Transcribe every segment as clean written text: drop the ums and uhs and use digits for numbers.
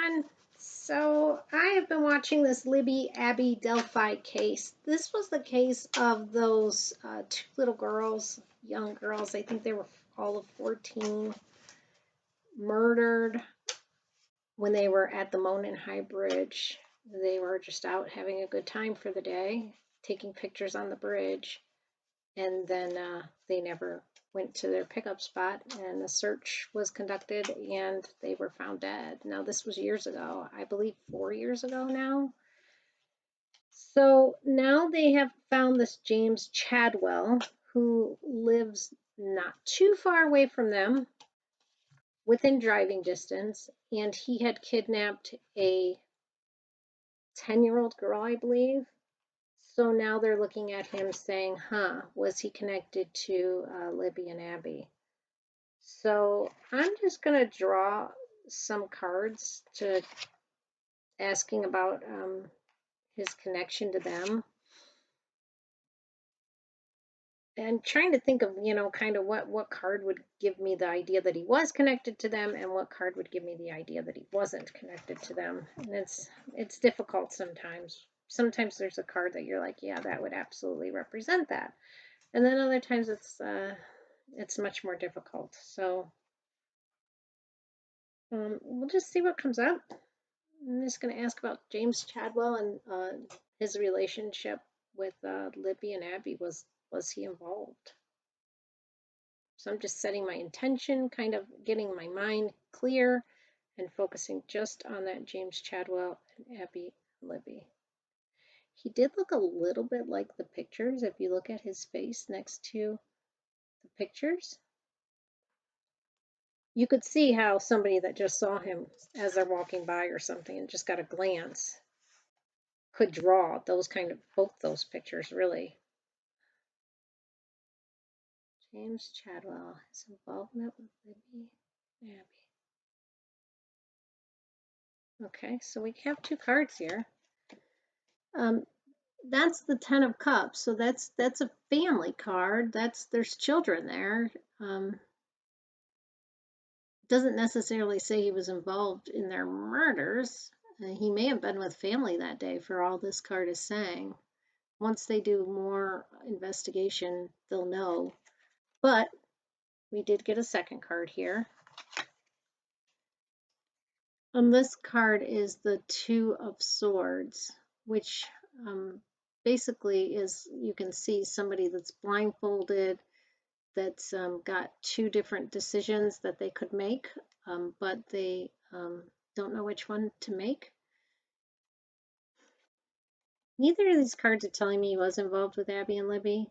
everyone. So I have been watching this Libby Abby Delphi case. This was the case of those two little girls, young girls. I think they were all of 14, murdered when they were at the Monon High Bridge. They were just out having a good time for the day, taking pictures on the bridge, and then they never went to their pickup spot, and a search was conducted and they were found dead. Now this was years ago, I believe 4 years ago now. So now they have found this James Chadwell, who lives not too far away from them, within driving distance, and he had kidnapped a 10-year-old girl, I believe. So now they're looking at him saying, was he connected to Libby and Abby? So I'm just going to draw some cards to asking about his connection to them. And trying to think of, kind of what card would give me the idea that he was connected to them and what card would give me the idea that he wasn't connected to them. And it's difficult sometimes. Sometimes there's a card that you're like, yeah, that would absolutely represent that. And then other times it's much more difficult. So we'll just see what comes up. I'm just going to ask about James Chadwell and his relationship with Libby and Abby. Was he involved? So I'm just setting my intention, kind of getting my mind clear and focusing just on that James Chadwell and Abby and Libby. He did look a little bit like the pictures. If you look at his face next to the pictures, you could see how somebody that just saw him as they're walking by or something and just got a glance could draw those kind of, both those pictures really. James Chadwell, his involvement with Libby and Abby. Okay, so we have two cards here. That's the 10 of Cups, so that's a family card. There's children there. Doesn't necessarily say he was involved in their murders. He may have been with family that day for all this card is saying. Once they do more investigation, they'll know. But we did get a second card here. This card is the Two of Swords, which basically is, you can see somebody that's blindfolded, that's got two different decisions that they could make, but they don't know which one to make. Neither of these cards are telling me he was involved with Abby and Libby.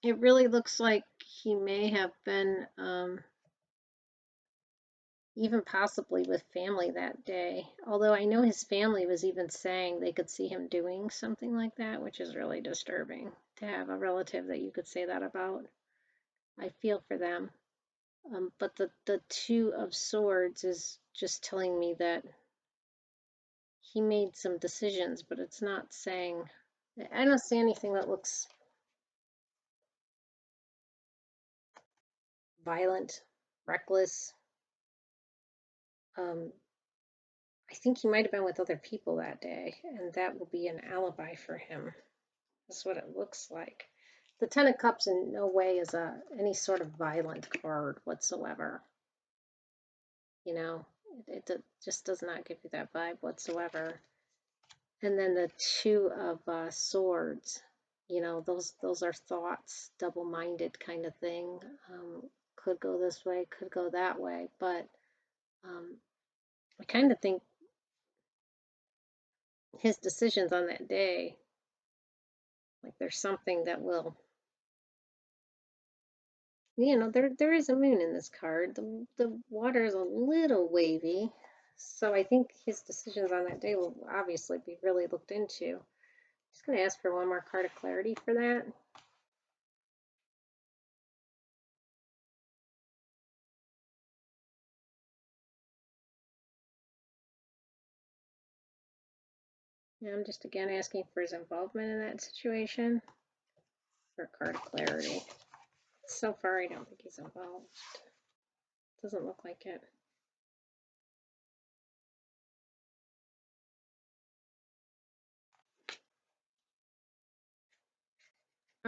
It really looks like he may have been even possibly with family that day. Although I know his family was even saying they could see him doing something like that, which is really disturbing to have a relative that you could say that about. I feel for them. But the Two of Swords is just telling me that he made some decisions, but it's not saying, I don't see anything that looks violent, reckless. I think he might have been with other people that day, and that will be an alibi for him. That's what it looks like. The Ten of Cups in no way is any sort of violent card whatsoever. You know, it just does not give you that vibe whatsoever. And then the Two of Swords, you know, those are thoughts, double-minded kind of thing. Could go this way, could go that way, but I kind of think his decisions on that day, like there's something that will, there is a moon in this card. The water is a little wavy, so I think his decisions on that day will obviously be really looked into. Just going to ask for one more card of clarity for that. And I'm just again asking for his involvement in that situation for a card of clarity. So far, I don't think he's involved. Doesn't look like it.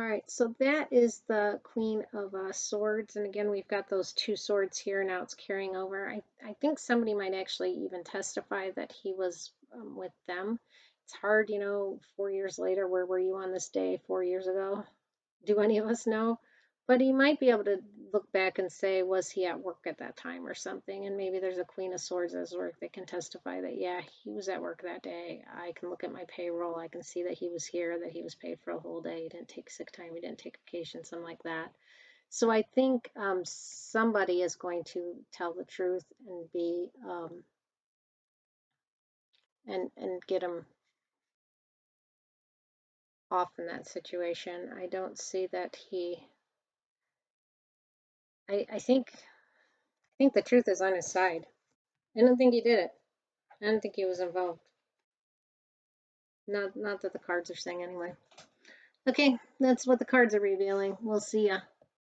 All right, so that is the Queen of Swords. And again, we've got those two swords here. Now it's carrying over. I think somebody might actually even testify that he was with them. It's hard, 4 years later, where were you on this day 4 years ago? Do any of us know? But he might be able to look back and say, was he at work at that time or something? And maybe there's a Queen of Swords at his work that can testify that, yeah, he was at work that day. I can look at my payroll. I can see that he was here, that he was paid for a whole day. He didn't take sick time. He didn't take vacation, something like that. So I think somebody is going to tell the truth and be and get him off in that situation. I don't see that he. I think the truth is on his side. I don't think he did it. I don't think he was involved. Not that the cards are saying anyway. Okay, that's what the cards are revealing. We'll see ya.